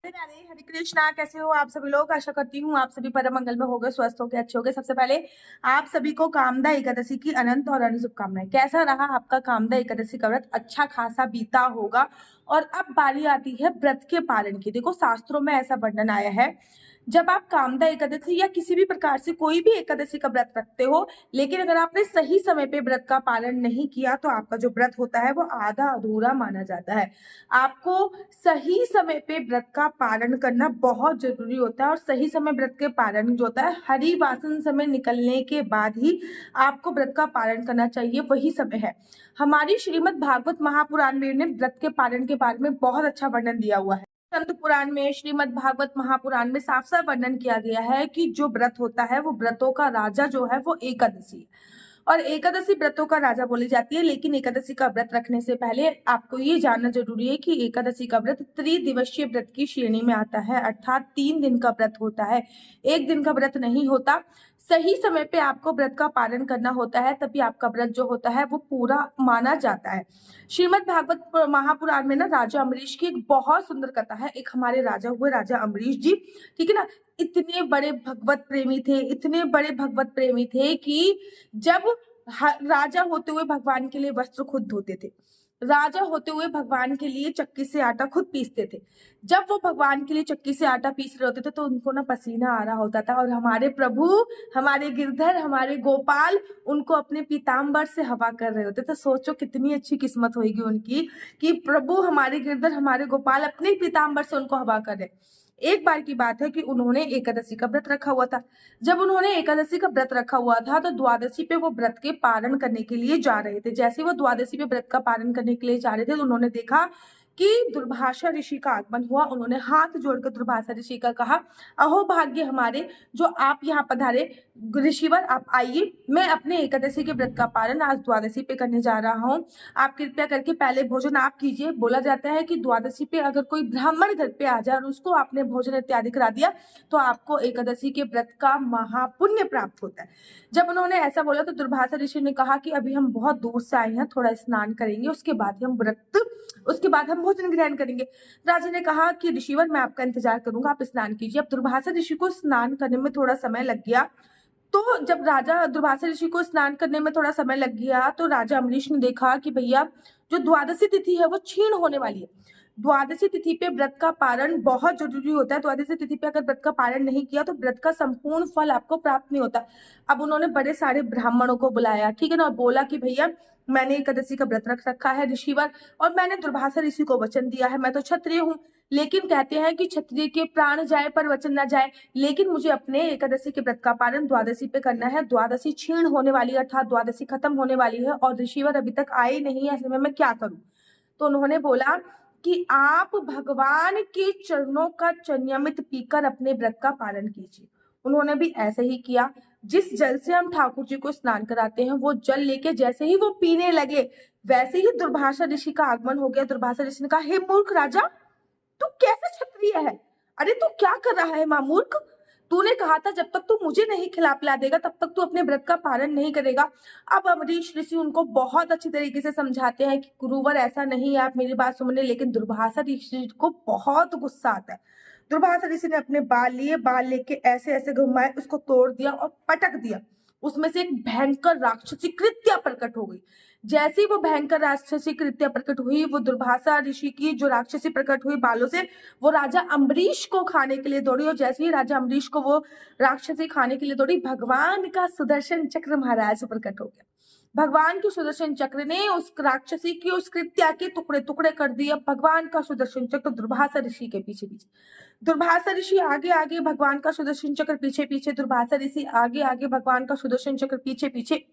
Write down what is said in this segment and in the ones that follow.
राधे राधे, हरे कृष्णा। कैसे हो आप सभी लोग? आशा करती हूँ आप सभी परम मंगल में होगे, स्वस्थ होगे, अच्छे होगे। सबसे पहले आप सभी को कामदा एकादशी की अनंत और अनंत शुभकामनाएं। कैसा रहा आपका कामदा एकादशी का व्रत? अच्छा खासा बीता होगा। और अब बारी आती है व्रत के पालन की। देखो, शास्त्रों में ऐसा वर्णन आया है, जब आप कामदा एकादशी या किसी भी प्रकार से कोई भी एकादशी का व्रत रखते हो, लेकिन अगर आपने सही समय पे व्रत का पालन नहीं किया तो आपका जो व्रत होता है वो आधा अधूरा माना जाता है। आपको सही समय पे व्रत का पालन करना बहुत जरूरी होता है। और सही समय व्रत के पालन जो होता है, हरिवासन समय निकलने के बाद ही आपको व्रत का पालन करना चाहिए, वही समय है। हमारी श्रीमद् भागवत महापुराण में ने व्रत के पालन के बारे में बहुत अच्छा वर्णन दिया हुआ है। संत पुराण में, श्रीमद् भागवत महापुराण में साफ साफ वर्णन किया गया है कि जो व्रत होता है वो व्रतों का राजा जो है वो एकादशी है। और एकादशी व्रतों का राजा बोली जाती है। लेकिन एकादशी का व्रत रखने से पहले आपको ये जानना जरूरी है कि एकादशी का व्रत त्रिदिवसीय व्रत की श्रेणी में आता है, अर्थात 3 दिन का व्रत होता है, एक दिन का व्रत नहीं होता। सही समय पे आपको व्रत का पालन करना होता है, तभी आपका व्रत जो होता है वो पूरा माना जाता है। श्रीमद् भागवत महापुराण में ना राजा अम्बरीश की एक बहुत सुंदर कथा है। एक हमारे राजा हुए राजा अम्बरीश जी, ठीक है ना। इतने बड़े भगवत प्रेमी थे, इतने बड़े भगवत प्रेमी थे कि जब राजा होते हुए भगवान के लिए वस्त्र खुद धोते थे, राजा होते हुए भगवान के लिए चक्की से आटा खुद पीसते थे। जब वो भगवान के लिए चक्की से आटा पीस रहे होते थे तो उनको ना पसीना आ रहा होता था, और हमारे प्रभु, हमारे गिरधर, हमारे गोपाल उनको अपने पीताम्बर से हवा कर रहे होते थे। सोचो कितनी अच्छी किस्मत होगी उनकी कि प्रभु हमारे गिरधर, हमारे गोपाल अपने पीताम्बर से उनको हवा कर रहे। एक बार की बात है कि उन्होंने एकादशी का व्रत रखा हुआ था। जब उन्होंने एकादशी का व्रत रखा हुआ था तो द्वादशी पे वो व्रत के पालन करने के लिए जा रहे थे। जैसे वो द्वादशी पे व्रत का पालन करने के लिए जा रहे थे तो उन्होंने देखा कि दुर्भाषा ऋषि का आगमन हुआ। उन्होंने हाथ जोड़कर दुर्भाषा ऋषि का कहा, अहो भाग्य हमारे जो आप यहाँ पधारे, ऋषिवर आप आइए, मैं अपने एकादशी के व्रत का पालन आज द्वादशी पे करने जा रहा हूँ। आप कृपया करके पहले भोजन आप कीजिए। बोला जाता है कि द्वादशी पे अगर कोई ब्राह्मण घर पे आ जाए और उसको आपने भोजन इत्यादि करा दिया तो आपको एकादशी के व्रत का महापुण्य प्राप्त होता है। जब उन्होंने ऐसा बोला तो दुर्वासा ऋषि ने कहा कि अभी हम बहुत दूर से आए हैं, थोड़ा स्नान करेंगे, उसके बाद हम भोजन ग्रहण करेंगे। राजा ने कहा कि ऋषिवर मैं आपका इंतजार करूंगा, आप स्नान कीजिए। अब दुर्वासा ऋषि को स्नान करने में थोड़ा समय लग गया। तो जब राजा दुर्वासा ऋषि को स्नान करने में थोड़ा समय लग गया तो राजा अम्बरीश ने देखा कि भैया जो द्वादशी तिथि है वो क्षीण होने वाली है। द्वादशी तिथि पे व्रत का पालन बहुत जरूरी होता है। द्वादशी तिथि पे अगर व्रत का पालन नहीं किया तो व्रत का संपूर्ण फल आपको प्राप्त नहीं होता। अब उन्होंने बड़े सारे ब्राह्मणों को बुलाया, ठीक है ना, और बोला कि भैया मैंने एकादशी का व्रत रख रखा है ऋषिवर, और मैंने दुर्वासा ऋषि को वचन दिया है। मैं तो क्षत्रिय हूँ, लेकिन कहते हैं कि क्षत्रिय के प्राण जाए पर वचन न जाए। लेकिन मुझे अपने एकादशी के व्रत का पालन द्वादशी पे करना है। द्वादशी क्षीण होने वाली है, अर्थात द्वादशी खत्म होने वाली है और ऋषिवर अभी तक आए नहीं है, ऐसे में मैं क्या करूं? तो उन्होंने बोला कि आप भगवान के चरणों का चन्यामृत पीकर अपने व्रत का पालन कीजिए। उन्होंने भी ऐसे ही किया। जिस जल से हम ठाकुर जी को स्नान कराते हैं वो जल लेके जैसे ही वो पीने लगे वैसे ही दुर्भाषा ऋषि का आगमन हो गया। दुर्भाषा ऋषि ने कहा, हे मूर्ख राजा, तू कैसे क्षत्रिय है? अरे तू क्या कर रहा है मामूर्ख? तूने कहा था जब तक तू मुझे नहीं खिला पिला देगा तब तक तू अपने व्रत का पालन नहीं करेगा। अब अम्बरीश ऋषि उनको बहुत अच्छी तरीके से समझाते हैं कि गुरुवर ऐसा नहीं है, आप मेरी बात सुनिए। लेकिन दुर्वासा ऋषि को बहुत गुस्सा आता है। दुर्वासा ऋषि ने अपने बाल लिए, बाल लेके ऐसे ऐसे घुमाए, उसको तोड़ दिया और पटक दिया। उसमें से एक भयंकर राक्षसी कृत्या प्रकट हो गई। जैसे ही वो भयंकर राक्षसी कृत्या प्रकट हुई, वो दुर्वासा ऋषि की जो राक्षसी प्रकट हुई बालों से, वो राजा अम्बरीश को खाने के लिए दौड़ी। और जैसे ही राजा अम्बरीश को वो राक्षसी खाने के लिए दौड़ी, भगवान का सुदर्शन चक्र महाराज प्रकट हो गया। भगवान के सुदर्शन चक्र ने उस राक्षसी की उस कृत्या के टुकड़े टुकड़े कर दिए। भगवान का सुदर्शन चक्र दुर्वासा ऋषि के पीछे पीछे, दुर्वासा ऋषि आगे आगे, भगवान का सुदर्शन चक्र पीछे पीछे, दुर्वासा ऋषि आगे आगे, भगवान का सुदर्शन चक्र पीछे पीछे।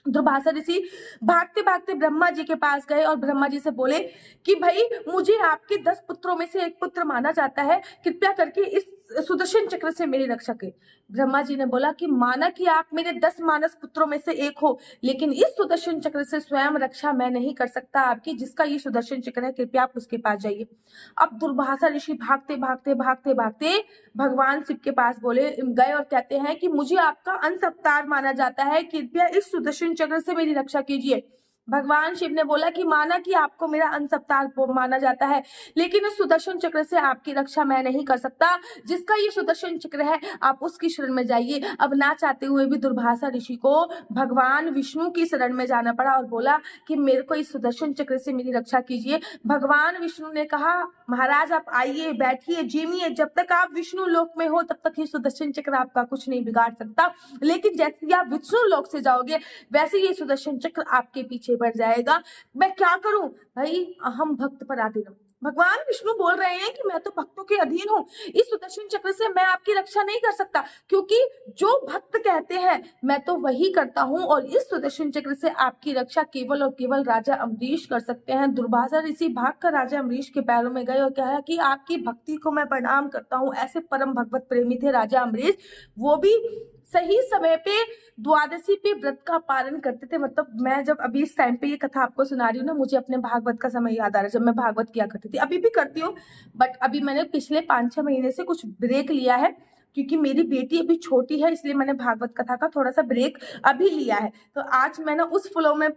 दुर्वासा ऋषि भागते भागते ब्रह्मा जी के पास गए और ब्रह्मा जी से बोले कि भाई मुझे आपके 10 पुत्रों में से एक पुत्र माना जाता है, कृपया करके इस सुदर्शन चक्र से मेरी रक्षा करें। ब्रह्मा जी ने बोला कि माना कि आप मेरे 10 मानस पुत्रों में से एक हो, लेकिन इस सुदर्शन चक्र से स्वयं रक्षा मैं नहीं कर सकता आपकी। जिसका ये सुदर्शन चक्र है कृपया आप उसके पास जाइए। अब दुर्वासा ऋषि भागते भागते भागते भागते भगवान शिव के पास बोले गए और कहते हैं कि मुझे आपका अंश अवतार माना जाता है, कृपया इस सुदर्शन चक्र से मेरी रक्षा कीजिए। भगवान शिव ने बोला कि माना कि आपको मेरा अंश अवतार माना जाता है, लेकिन उस सुदर्शन चक्र से आपकी रक्षा मैं नहीं कर सकता। जिसका ये सुदर्शन चक्र है आप उसकी शरण में जाइए। अब ना चाहते हुए भी दुर्वासा ऋषि को भगवान विष्णु की शरण में जाना पड़ा और बोला कि मेरे को इस सुदर्शन चक्र से मेरी रक्षा कीजिए। भगवान विष्णु ने कहा महाराज आप आइए, बैठिए, जीमिए, जब तक आप विष्णु लोक में हो तब तक ये सुदर्शन चक्र आपका कुछ नहीं बिगाड़ सकता, लेकिन जैसे ही आप विष्णु लोक से जाओगे वैसे ये सुदर्शन चक्र आपके पीछे बढ़ जाएगा। मैं क्या करूं भाई, अहम भक्त पराधीनम। भगवान विष्णु बोल रहे हैं कि मैं तो भक्तों के अधीन हूँ, इस सुदर्शन चक्र से मैं आपकी रक्षा नहीं कर सकता, क्योंकि जो भक्त कहते हैं मैं तो वही करता हूँ, और इस सुदर्शन चक्र से आपकी रक्षा केवल और केवल राजा अम्बरीश कर सकते हैं। दुर्वासा ऋषि भागकर राजा अम्बरीश के पैरों में गए और कहा कि आपकी भक्ति को मैं प्रणाम करता हूँ। ऐसे परम भगवत प्रेमी थे राजा अम्बरीश, वो भी सही समय पे द्वादशी पे व्रत का पालन करते थे। मतलब मैं जब अभी इस टाइम पे ये कथा आपको सुना रही हूँ ना, मुझे अपने भागवत का समय याद आ रहा है, जब मैं भागवत किया करती थी। अभी भी करती हूँ, बट अभी मैंने पिछले 5-6 महीने से कुछ ब्रेक लिया है, क्योंकि मेरी बेटी अभी छोटी है, इसलिए मैंने भागवत कथा का थोड़ा सा ब्रेक अभी लिया है। तो आज मैं ना उस फ्लो में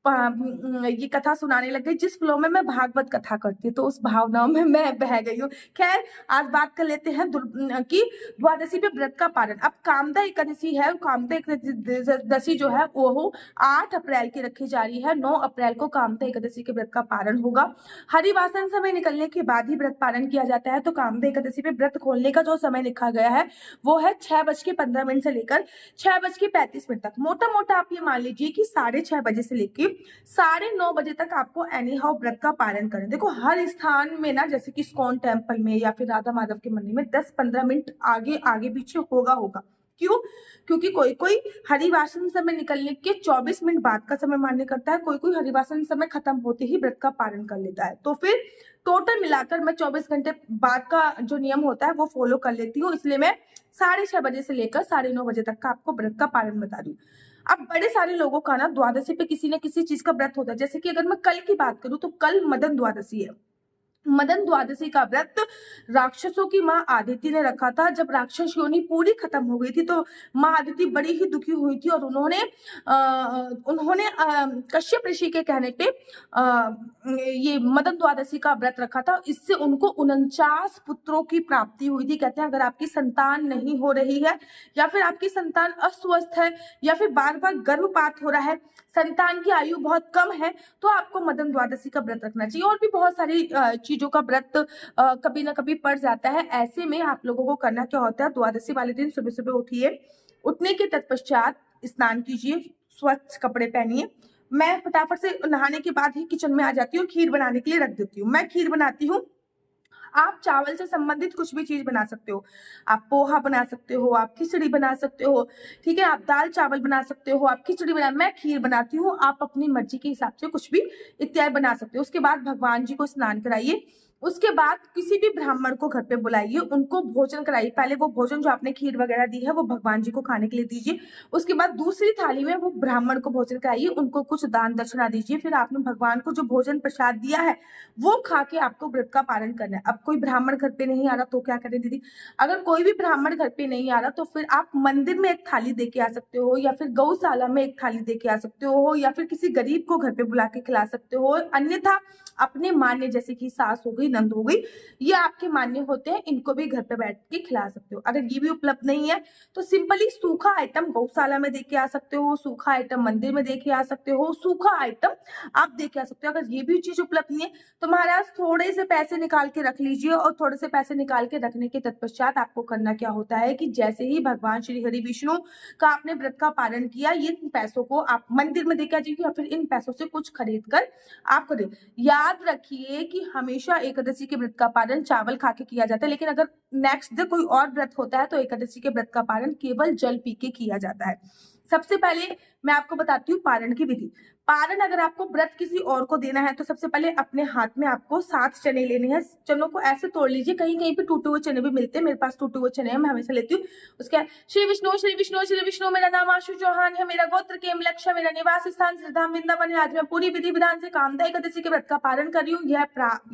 ये कथा सुनाने लग गई जिस फ्लो में मैं भागवत कथा करती हूँ, तो उस भावनाओं में मैं बह गई हूँ। खैर आज बात कर लेते हैं कि द्वादशी पे व्रत का पारण। अब कामदा एकादशी है, कामदा एकादशी जो है वो 8 अप्रैल की रखी जा रही है। 9 अप्रैल को कामदा एकादशी के व्रत का पारण होगा। हरिवासन समय निकलने के बाद ही व्रत पारण किया जाता है। तो कामदा एकादशी पे व्रत खोलने का जो समय लिखा गया है वो है 6:15 से लेकर 6:35 तक। मोटा मोटा आप ये मान लीजिए कि 6:30 बजे से लेकर 9:30 बजे तक आपको एनी हाउ व्रत का पालन करें। देखो हर स्थान में ना, जैसे कि इस्कॉन टेम्पल में या फिर राधा माधव के मंदिर में 10-15 मिनट आगे आगे पीछे होगा। क्यों? क्योंकि कोई कोई हरिवासन समय निकलने के 24 मिनट बाद का समय मान्य करता है, कोई कोई हरिवासन समय खत्म होते ही व्रत का पालन कर लेता है। तो फिर टोटल मिलाकर मैं 24 घंटे बाद का जो नियम होता है वो फॉलो कर लेती हूँ, इसलिए मैं 6:30 बजे से लेकर 9:30 बजे तक का आपको व्रत का पालन बता रही हूँ। अब बड़े सारे लोगों का ना द्वादशी पे किसी न किसी चीज का व्रत होता है। जैसे कि अगर मैं कल की बात करूं तो कल मदन द्वादशी है। मदन द्वादशी का व्रत राक्षसों की माँ आदिति ने रखा था। जब राक्षस योनि पूरी खत्म हो गई थी तो माँ आदिति बड़ी ही दुखी हुई थी, और उन्होंने कश्यप ऋषि के कहने पे ये मदन द्वादशी का व्रत रखा था। इससे उनको 49 पुत्रों की प्राप्ति हुई थी। कहते हैं अगर आपकी संतान नहीं हो रही है, या फिर आपकी संतान अस्वस्थ है, या फिर बार बार गर्भपात हो रहा है, संतान की आयु बहुत कम है, तो आपको मदन द्वादशी का व्रत रखना चाहिए। और भी बहुत सारी चीजों का व्रत कभी ना कभी पड़ जाता है। ऐसे में आप लोगों को करना क्या होता है, द्वादशी वाले दिन सुबह सुबह उठिए, उठने के तत्पश्चात स्नान कीजिए, स्वच्छ कपड़े पहनिए। मैं फटाफट से नहाने के बाद ही किचन में आ जाती हूँ, खीर बनाने के लिए रख देती हूँ। मैं खीर बनाती हूँ। आप चावल से संबंधित कुछ भी चीज बना सकते हो, आप पोहा बना सकते हो, आप खिचड़ी बना सकते हो, ठीक है, आप दाल चावल बना सकते हो, आप खिचड़ी बना, मैं खीर बनाती हूँ। आप अपनी मर्जी के हिसाब से कुछ भी इत्यादि बना सकते हो। उसके बाद भगवान जी को स्नान कराइए। उसके बाद किसी भी ब्राह्मण को घर पे बुलाइए, उनको भोजन कराइए। पहले वो भोजन जो आपने खीर वगैरह दी है वो भगवान जी को खाने के लिए दीजिए। उसके बाद दूसरी थाली में वो ब्राह्मण को भोजन कराइए, उनको कुछ दान दक्षिणा दीजिए। फिर आपने भगवान को जो भोजन प्रसाद दिया है वो खा के आपको व्रत का पालन करना है। अब कोई ब्राह्मण घर पे नहीं आ रहा तो क्या करें दीदी? अगर कोई भी ब्राह्मण घर पे नहीं आ रहा तो फिर आप मंदिर में एक थाली दे के आ सकते हो, या फिर गौशाला में एक थाली दे के आ सकते हो, या फिर किसी गरीब को घर पे बुला के खिला सकते हो। अन्यथा अपने मान्य, जैसे कि सास हो गई, नंद हो गई, ये आपके मान्य होते हैं, इनको भी घर पे बैठ के खिला सकते हो। अगर ये भी उपलब्ध नहीं है तो सिंपली सूखा आइटम गौशाला में दे के आ सकते हो, सूखा आइटम मंदिर में दे के आ सकते हो, सूखा आइटम आप दे के आ सकते हो। अगर ये भी चीज उपलब्ध नहीं है तो महाराज थोड़े से पैसे निकाल के रख लीजिए, और थोड़े से पैसे निकाल के रखने के तत्पश्चात आपको करना क्या होता है कि जैसे ही भगवान श्री हरि विष्णु का आपने व्रत का पालन किया, ये पैसों को आप मंदिर में देके आ जाइए, या फिर इन पैसों से कुछ खरीद कर आप करें। याद रखिए कि हमेशा एकादशी के व्रत का पालन चावल खा के किया जाता है, लेकिन अगर नेक्स्ट डे कोई और व्रत होता है तो एकादशी के व्रत का पालन केवल जल पी के किया जाता है। सबसे पहले मैं आपको बताती हूँ पारण की विधि। पारण अगर आपको व्रत किसी और को देना है तो सबसे पहले अपने हाथ में आपको 7 चने लेने हैं। चनों को ऐसे तोड़ लीजिए, कहीं कहीं पे टूटे हुए चने भी मिलते हैं, मेरे पास टूटे हुए चने हैं, मैं हमेशा लेती हूँ। उसके बाद श्री विष्णु श्री विष्णु श्री विष्णु, मेरा नाम आशु चौहान है, मेरा गोत्र केम लक्ष्य, मेरा निवास स्थान श्रीधाम वृंदावन है। आज मैं पूरी विधि विधान से कामदा एकादशी के व्रत का पालन कर रही हूँ।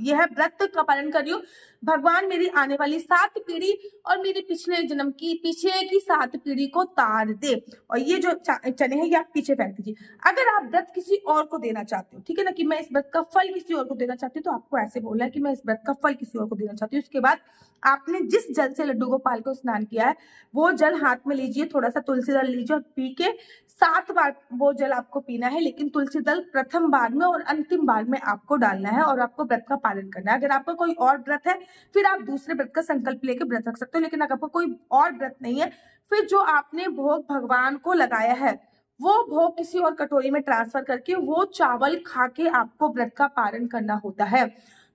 यह व्रत का पालन कर रही हूँ। भगवान मेरी आने वाली 7 पीढ़ी और मेरे पिछले जन्म की पीछे की 7 पीढ़ी को तार दे। और ये जो चने हैं ये आप पीछे फेंक दीजिए। अगर आप व्रत किसी और को देना चाहती हूँ, ठीक है ना, कि मैं इस व्रत का फल किसी और को देना चाहती हूँ, तो आपको ऐसे बोलना है कि मैं इस व्रत का फल किसी और को देना चाहती हूँ। उसके बाद आपने जिस जल से लड्डू गोपाल को स्नान किया है वो जल हाथ में लीजिए, थोड़ा सा तुलसी दल लीजिए और पी के 7 बार वो जल आपको पीना है, लेकिन तुलसी दल प्रथम बार में और अंतिम बार में आपको डालना है और आपको व्रत का पालन करना है। अगर आपका कोई और व्रत है फिर आप दूसरे व्रत का संकल्प लेके व्रत रख सकते हो, लेकिन अगर आपका कोई और व्रत नहीं है फिर जो आपने भोग भगवान को लगाया है वो भोग किसी और कटोरी में ट्रांसफर करके वो चावल खा के आपको व्रत का पालन करना होता है।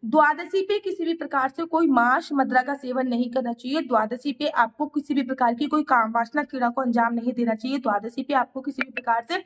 द्वादशी पे किसी भी प्रकार से कोई मांस मदिरा का सेवन नहीं करना चाहिए। द्वादशी पे आपको किसी भी प्रकार की कोई काम वासना क्रीड़ा को अंजाम नहीं देना चाहिए। द्वादशी पे आपको किसी भी प्रकार से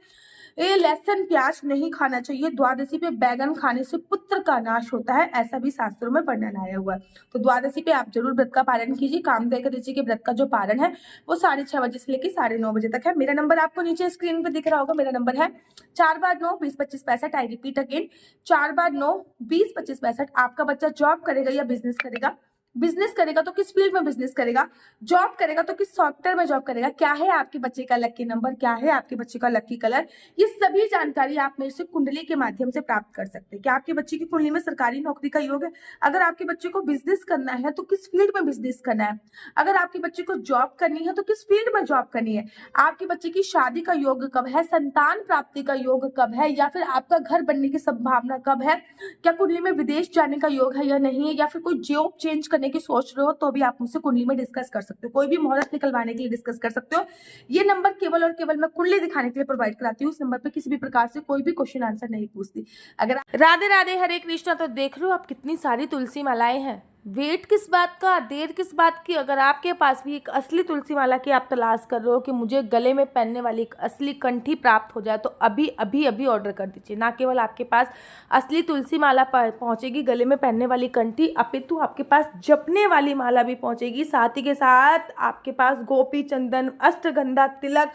लहसुन प्याज नहीं खाना चाहिए। द्वादशी पे बैगन खाने से पुत्र का नाश होता है, ऐसा भी शास्त्रों में वर्णन आया हुआ है। तो द्वादशी पे आप जरूर व्रत का पालन कीजिए। कामदा एकादशी के व्रत का जो पारण है वो 6:30 बजे से लेकर 9:30 बजे तक है। मेरा नंबर आपको नीचे स्क्रीन पे दिख रहा होगा। मेरा नंबर है 4 बार 9 20 25 65। आई रिपीट अगेन 4 बार 9 20 25 65। आपका बच्चा जॉब करेगा या बिजनेस करेगा? बिजनेस करेगा तो किस फील्ड में बिजनेस करेगा? जॉब करेगा तो किस सॉफ्टवेयर में जॉब करेगा? क्या है आपके बच्चे का लकी नंबर? क्या है आपके बच्चे का लकी कलर? ये सभी जानकारी आप मेरे से कुंडली के माध्यम से प्राप्त कर सकते हैं। क्या आपके बच्चे की कुंडली में सरकारी नौकरी का योग है? अगर आपके बच्चे को बिजनेस करना है तो किस फील्ड में बिजनेस करना है? अगर आपके बच्चे को जॉब करनी है तो किस फील्ड में जॉब करनी है? आपके बच्चे की शादी का योग कब है? संतान प्राप्ति का योग कब है? या फिर आपका घर बनने की संभावना कब है? क्या कुंडली में विदेश जाने का योग है या नहीं है? या फिर कोई जॉब चेंज करने की सोच रहे हो तो भी आप मुझसे कुंडली में डिस्कस कर सकते हो। कोई भी मुहूर्त निकलवाने के लिए डिस्कस कर सकते हो। ये नंबर केवल और केवल मैं कुंडली दिखाने के लिए प्रोवाइड कराती हूँ। इस नंबर पे किसी भी प्रकार से कोई भी क्वेश्चन आंसर नहीं पूछती। अगर राधे राधे हरे कृष्णा, तो देख रहे हो आप कितनी सारी तुलसी मालाएं हैं। वेट किस बात का, देर किस बात की? अगर आपके पास भी एक असली तुलसी माला की आप तलाश कर रहे हो कि मुझे गले में पहनने वाली एक असली कंठी प्राप्त हो जाए, तो अभी अभी अभी ऑर्डर कर दीजिए। ना केवल आपके पास असली तुलसी माला पहुंचेगी, गले में पहनने वाली कंठी, अपितु आपके पास जपने वाली माला भी पहुंचेगी। साथ ही के साथ आपके पास गोपी चंदन, अष्टगंधा तिलक,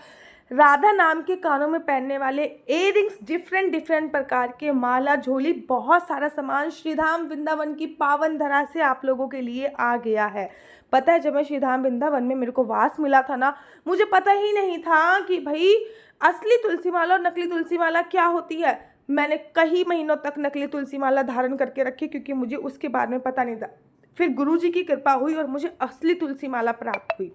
राधा नाम के कानों में पहनने वाले इयररिंग्स, डिफरेंट प्रकार के माला, झोली, बहुत सारा सामान श्रीधाम वृंदावन की पावन धरा से आप लोगों के लिए आ गया है। पता है, जब मैं श्रीधाम वृंदावन में मेरे को वास मिला था ना, मुझे पता ही नहीं था कि भाई असली तुलसी माला और नकली तुलसी माला क्या होती है। मैंने कई महीनों तक नकली तुलसी माला धारण करके रखी क्योंकि मुझे उसके बारे में पता नहीं था। फिर गुरुजी की कृपा हुई और मुझे असली तुलसी माला प्राप्त हुई।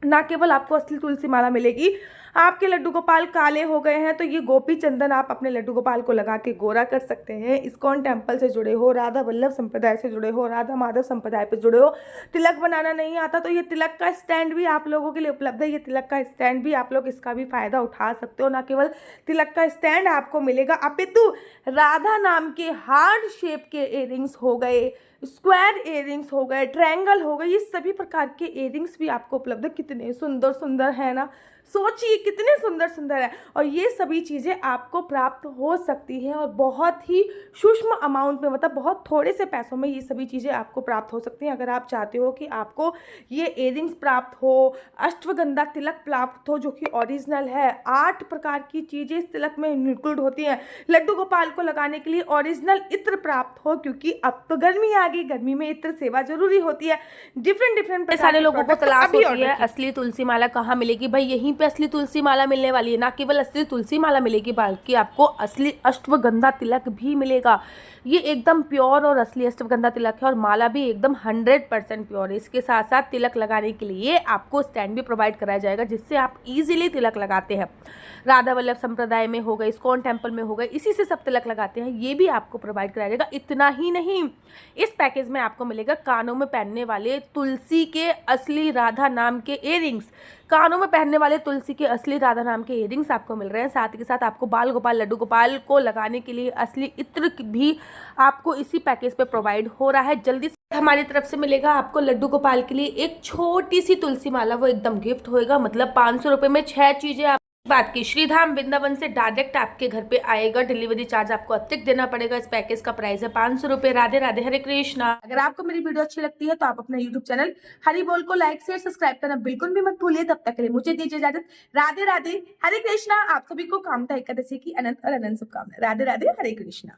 ना केवल आपको असली तुलसी माला मिलेगी, आपके लड्डू गोपाल काले हो गए हैं तो ये गोपी चंदन आप अपने लड्डू गोपाल को लगा के गोरा कर सकते हैं। इस्कॉन टेम्पल से जुड़े हो, राधा वल्लभ संप्रदाय से जुड़े हो, राधा माधव संप्रदाय पर जुड़े हो, तिलक बनाना नहीं आता तो ये तिलक का स्टैंड भी आप लोगों के लिए उपलब्ध है। ये तिलक का स्टैंड भी आप लोग इसका भी फायदा उठा सकते हो। ना केवल तिलक का स्टैंड आपको मिलेगा, अपितु राधा नाम के हार्ट शेप के इयररिंग्स हो गए, स्क्वायर इयररिंग्स हो गए, ट्रायंगल हो गए, ये सभी प्रकार के इयररिंग्स भी आपको उपलब्ध है। कितने सुंदर सुंदर है ना, सोचिए कितने सुंदर सुंदर है। और ये सभी चीज़ें आपको प्राप्त हो सकती हैं और बहुत ही सूक्ष्म अमाउंट में, मतलब बहुत थोड़े से पैसों में ये सभी चीज़ें आपको प्राप्त हो सकती हैं। अगर आप चाहते हो कि आपको ये इयररिंग्स प्राप्त हो, अष्टगंधा तिलक प्राप्त हो जो कि ओरिजिनल है, 8 प्रकार की चीज़ें इस तिलक में इंक्लूड होती हैं। लड्डू गोपाल को लगाने के लिए ओरिजिनल इत्र प्राप्त हो, क्योंकि अब तो गर्मी आ गई, गर्मी में इत्र सेवा जरूरी होती है। डिफरेंट सारे लोगों को तलाश होती है असली तुलसी माला कहाँ मिलेगी। भाई यहीं पे असली तुलसी माला मिलने वाली है। ना केवल असली तुलसी माला मिलेगी बल्कि आपको असली अष्टगंधा तिलक भी मिलेगा। ये एकदम प्योर और असली अष्टगंधा तिलक है और माला भी एकदम 100% प्योर है। इसके साथ साथ तिलक लगाने के लिए आपको स्टैंड भी प्रोवाइड कराया जाएगा जिससे आप इजीली तिलक लगाते हैं। राधा वल्लभ संप्रदाय में हो गए, इस्कॉन टेम्पल में हो गए, इसी से सब तिलक लगाते हैं, ये भी आपको प्रोवाइड कराया जाएगा। इतना ही नहीं, इस पैकेज में आपको मिलेगा कानों में पहनने वाले तुलसी के असली राधा नाम के इयररिंग्स। कानों में पहनने वाले तुलसी के असली राधा नाम के इयररिंग्स आपको मिल रहे हैं। साथ ही के साथ आपको बाल गोपाल लड्डू गोपाल को लगाने के लिए असली इत्र भी आपको इसी पैकेज पे प्रोवाइड हो रहा है। जल्दी से हमारी तरफ से मिलेगा आपको लड्डू गोपाल के लिए एक छोटी सी तुलसी माला, वो एकदम गिफ्ट होएगा। मतलब 500 रुपये में 6 चीजें आप बात की। श्रीधाम वृंदावन से डायरेक्ट आपके घर पे आएगा। डिलीवरी चार्ज आपको अतिरिक्त देना पड़ेगा। इस पैकेज का प्राइस है 500 रुपये। राधे राधे हरे कृष्णा। अगर आपको मेरी वीडियो अच्छी लगती है तो आप अपने यूट्यूब चैनल हरि बोल को लाइक शेयर सब्सक्राइब करना बिल्कुल भी मत भूलिए। तब तक के लिए मुझे दीजिए इजाजत। राधे राधे हरे कृष्णा। आप सभी को कामदा एकादशी की अनंत और अनंत शुभकामनाएं। राधे राधे हरे कृष्णा।